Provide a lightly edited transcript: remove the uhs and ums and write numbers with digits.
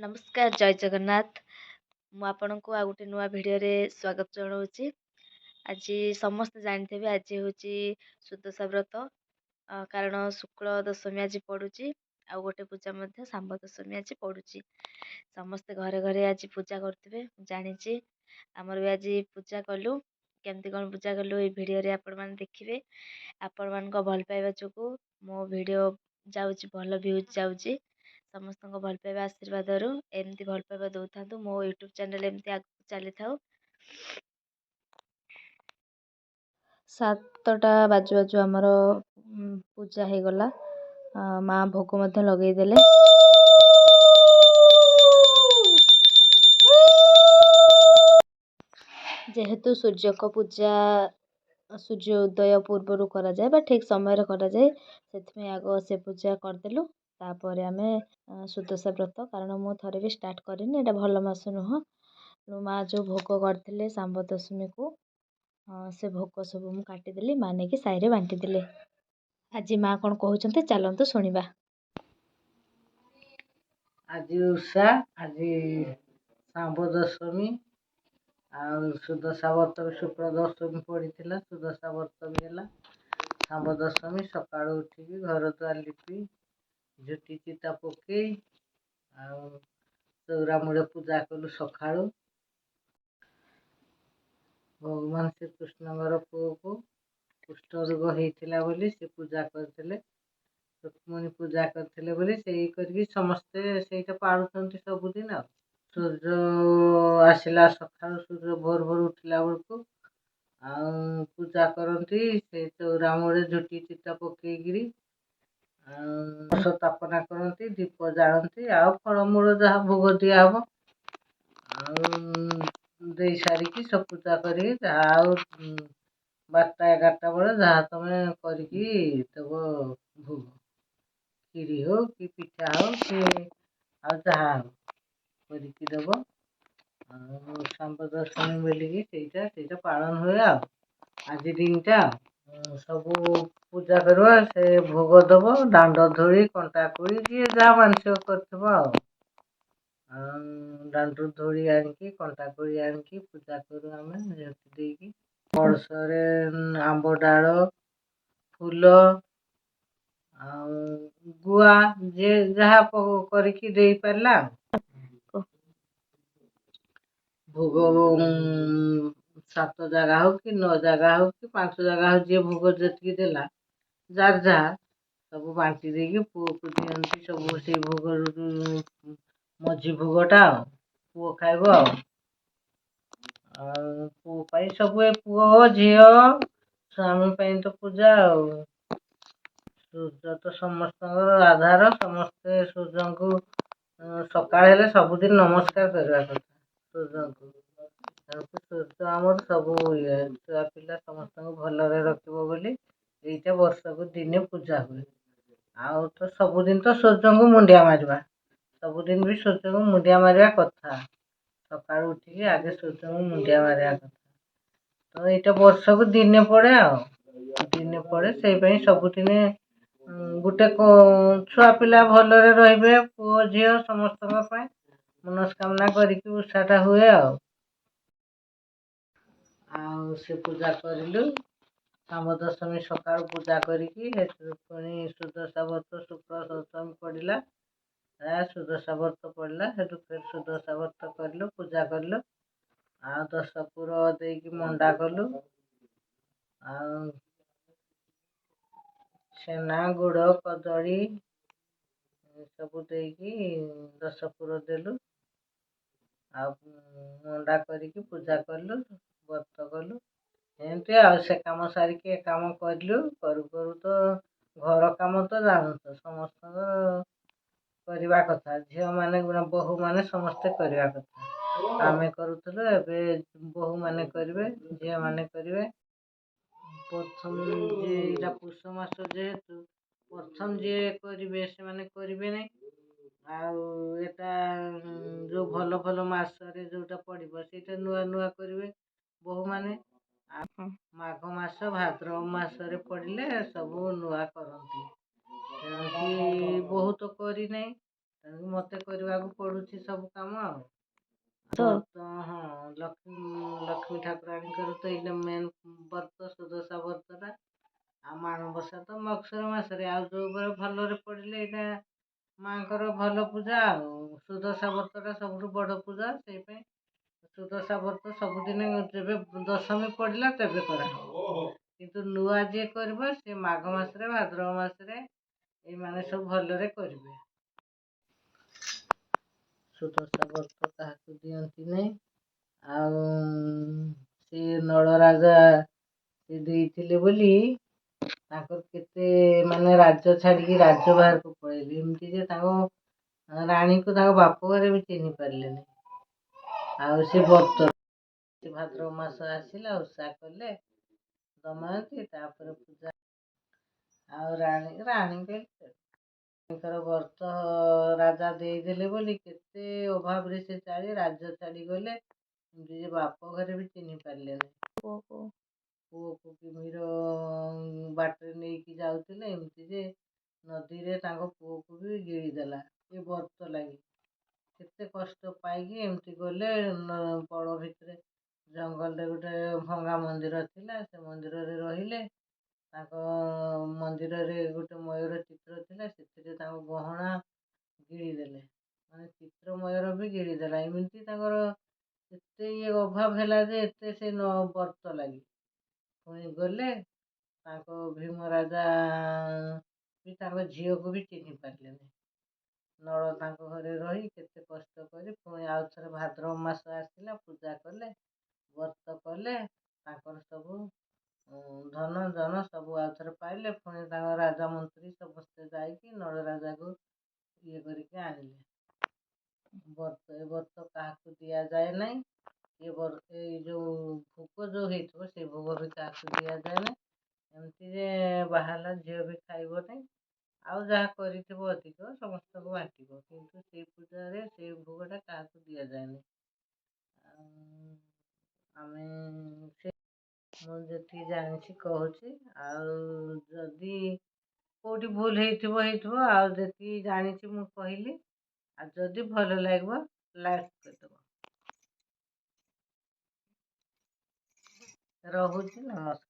नमस्कार जय जगन्नाथ। मु आपणको आ गोटे नुआ भिडियो रे स्वागत जनाऊँची। आज समस्त जानते आज हूँ सुदशा व्रत कारण शुक्ल दशमी आज पड़ुची आ गोटे पूजा मध्य सांब दशमी आज पड़ुची। समस्ते घरे घरे आज पूजा करते जानी आमर भी आज पूजा कलु केमती कौन पूजा कलु ये भिडियो रे आपण मैंने देखिए। आपण मान भल पाइबा जो मो भिडियो जाऊँच भल व्यूज जाऊँच समस्त भल पाइबा आशीर्वाद एमती भल पाइबा दौ था मो यूट्यूब चैनल एमती आगे चली था। 7टा बाजू बाजू आमर पूजा हो गला। माँ भोग मध्य लगेदेले। जेहेतु सूर्य को पूजा सूर्य उदय पूर्वर करा जाए बा ठीक समय करा जाए से आग से पूजा करदेलु। तापर आम सुदशा व्रत कारण मु थे भी स्टार्ट करनी एटा भल मास नुह माँ जो भोग करते सांब दशमी को से भोग सब मुझे काटिदेली माँ नहीं कि साई बांटीदेले। आज माँ कौन कहते चलतु शुणा। आज उषा आज सांब दशमी आ सुदशा व्रत शुक्ल दशमी पड़ी सुदशा व्रत भी है। सांब दशमी सका उठिक घर द्वार लिपि झुटी चिता पकई चौरा मूले पूजा कलु। सका भगवान श्रीकृष्ण पुओ को कुष्ठ रोग होता बोली से पूजा करते रुक्मणी पूजा करते बोली से समस्ते से पाड़ुं सबुदिन। सूर्य आसला सका सूर्य भोर भोर उठला बेलू पूजा करती से चौरा मूले झुटी चिता पकईकरी स्थापना करती दीप जालती आ फलमूल जहाँ भोग दिहब दे सारिकी सब पूजा कर 12-11 बेले जहाँ तुम करब भोग खीरी हो कि पिठा हो कि जहाँ हो करके देव। सांब दशमी बोलिकी पालन हुए। आज दिन टा सब पूजा करवा से भोग दब दांड धोली कंटा कोड़ी जी जहाँ मानसिक कर दांडू धोली आणिकी कंटा कोड़ी आणिकी पूजा करूँ आम देकी कलशरे आंब डाल फूल गुआ जे जहाँ करके दे पारा भोग 7 जगह हो कि 9 जगह हो कि 5 जगह हो जी भोग जी देला जार जहाँ सब बांटी देकी पुओ को दिखती सब से भोग मझी भोगटा पुओ खाइब पुओ सब पुओ झी स्वामी तो पूजा सूर्य तो समस्त आधार समस्ते सूर्य को सका सबुदिन नमस्कार करवा कथा सूर्य को सूर्य आमर सब ये छुआ पिला समस्त भलरे रखिबो बोली एटा वर्ष को दिने पूजा हुए। आउ तो सबुदिन तो सूर्य को मुंडिया मारवा सबुदिन भी सूर्य को मुंडिया मारवा कथा सका उठिक आगे सूर्य को मुंडिया मारवा कथा तो यहाँ वर्ष को दिने पड़े दिने पड़े से सबुदिन गोटे छुआ पिला भलरे रे पुओ झी समस्त मनस्कामना करके उषाटा हुए से पूजा करलु। सांब दशमी सका पूजा करी सुदशा व्रत शुक्ल दशमी पड़ा सुदशा व्रत पड़ा फिर सुदशा व्रत कलु पूजा कलु आ 10 पुर देकी मंडा कलु छेना गुड़ कदली सब देकी 10 पुर देलु आ मंडा करके पूजा कलु व्रत कलु एमती से कम सारिकी काम कलु करू करू तो घर काम तो जानू तो समस्त करवा कथा झील मैंने बहु मैंने समस्ते करवा कथा आम करूँ एवं बहु मैंने करेंगे झील मैंने करेंगे प्रथम जे पुष मास जेहेतु प्रथम जे करेंगे से मैंने करेंगे नहीं आटा जो भल भल मसरे जोटा पड़ो से नुआ नुआ करेंगे बहु मैंने माघ मास भाद्रव मासरे पड़े सब नुआ करती बहुत करी नहीं ତେଣୁକି ମୋତେ କରିବାକୁ ପଡ଼ୁଛି ସବୁ କାମ ଆଉ। ତ ହଁ, ଲକ୍ଷ୍ମୀ ଠାକୁରାଣୀଙ୍କର ତ ଏଇଟା ମେନ୍ ବ୍ରତ, ସୁଦଶା ବ୍ରତଟା। ଆଉ ମାଣବସା ତ ମଗଶିର ମାସରେ, ଆଉ ଯେଉଁ ବେଳେ ଭଲରେ ପଡ଼ିଲେ ଏଇଟା ମାଙ୍କର ଭଲ ପୂଜା ଆଉ। ସୁଦଶା ବ୍ରତଟା ସବୁଠୁ ବଡ଼ ପୂଜା, ସେଇପାଇଁ ସୁଦଶା ବ୍ରତ ସବୁଦିନେ ଯେବେ ଦଶମୀ ପଡ଼ିଲା ତେବେ କରାହବ। କିନ୍ତୁ ନୂଆ ଯିଏ କରିବ ସେ ମାଘ ମାସରେ, ଭାଦ୍ରବ ମାସରେ ଏଇମାନେ ସବୁ ଭଲରେ କରିବେ। ସୁଦଶା ବ୍ରତ କାହାକୁ ଦିଅନ୍ତି ନାହିଁ। ଆଉ ସେ ନଳରାଜା ସେ ଦେଇଥିଲେ ବୋଲି ତାଙ୍କର କେତେ ମାନେ ରାଜ୍ୟ ଛାଡ଼ିକି ରାଜ୍ୟ ବାହାରକୁ ପଳେଇଲେ। ଏମିତି ଯେ ତାଙ୍କ ରାଣୀକୁ ତାଙ୍କ ବାପ ଘରେ ବି ଚିହ୍ନି ପାରିଲେନି। ଆଉ ସେ ବ୍ରତ ଭାଦ୍ରବ ମାସ ଆସିଲା, ଓଷା କଲେ ଦମୟନ୍ତୀ, ତାପରେ ପୂଜା। ଆଉ ରାଣୀଙ୍କର ବ୍ରତ ରାଜା ଦେଇଦେଲେ ବୋଲି କେତେ ଅଭାବରେ ସେ ରାଜ୍ୟ ଛାଡ଼ିଗଲେ। ଏମିତି ଯେ ବାପ ଘରେ ବି ଚିହ୍ନି ପାରିଲେନି। ପୁଅକୁ ପୁଅକୁ କିମିର ବାଟରେ ନେଇକି ଯାଉଥିଲେ, ଏମିତି ଯେ ନଦୀରେ ତାଙ୍କ ପୁଅକୁ ବି ଗିଳିଦେଲା ଏ ବ୍ରତ ଲାଗି। କେତେ କଷ୍ଟ ପାଇକି ଏମିତି ଗଲେ। ବଳ ଭିତରେ ଜଙ୍ଗଲରେ ଗୋଟେ ଭଙ୍ଗା ମନ୍ଦିର ଥିଲା, ସେ ମନ୍ଦିରରେ ରହିଲେ। ତାଙ୍କ ମନ୍ଦିରରେ ଗୋଟେ ମୟୂର ଚିତ୍ର ଥିଲା, ସେଥିରେ ତାଙ୍କ ଗହଣା ଗିଳିଦେଲେ। ମାନେ ଚିତ୍ର ମୟୂର ବି ଗିଳିଦେଲା। ଏମିତି ତାଙ୍କର ଏତେ ଅଭାବ ହେଲା ଯେ ଏତେ ସେ ବ୍ରତ ଲାଗି ପୁଣି ଗଲେ। ତାଙ୍କ ଭୀମ ରାଜା ବି ତାଙ୍କ ଝିଅକୁ ବି ଚିହ୍ନି ପାରିଲେନି। ନଳ ତାଙ୍କ ଘରେ ରହି କେତେ କଷ୍ଟ କରି ପୁଣି ଆଉ ଥରେ ଭାଦ୍ରବ ମାସ ଆସିଲା, ପୂଜା କଲେ, ବ୍ରତ କଲେ। ତାଙ୍କର ସବୁ ଧନ ଜନ ସବୁ ଆଉ ଥରେ ପାଇଲେ। ପୁଣି ତାଙ୍କ ରାଜା ମନ୍ତ୍ରୀ ସମସ୍ତେ ଯାଇକି ନଳରାଜାକୁ ଇଏ କରିକି ଆଣିଲେ। ଏ ବ୍ରତ କାହାକୁ ଦିଆଯାଏ ନାହିଁ। ଏଇ ଯେଉଁ ଭୋଗ ଯେଉଁ ହେଇଥିବ ସେ ଭୋଗ ବି କାହାକୁ ଦିଆଯାଏ ନାହିଁ। ଏମିତି ଯେ ବାହାହେଲା ଝିଅ ବି ଖାଇବନି। ଆଉ ଯାହା କରିଥିବ ଅଧିକ ସମସ୍ତଙ୍କୁ ବାଣ୍ଟିବ, କିନ୍ତୁ ସେଇ ପୂଜାରେ ସେଇ ଭୋଗଟା କାହାକୁ ଦିଆଯାଏନି। ଆମେ ମୁଁ ଯେତିକି ଜାଣିଛି କହୁଛି। ଆଉ ଯଦି କେଉଁଠି ଭୁଲ ହେଇଥିବ, ଆଉ ଯେତିକି ଜାଣିଛି ମୁଁ କହିଲି। ଆଉ ଯଦି ଭଲ ଲାଗିବ ଲାଇକ୍ କରିଦେବ। ରହୁଛି, ନମସ୍କାର।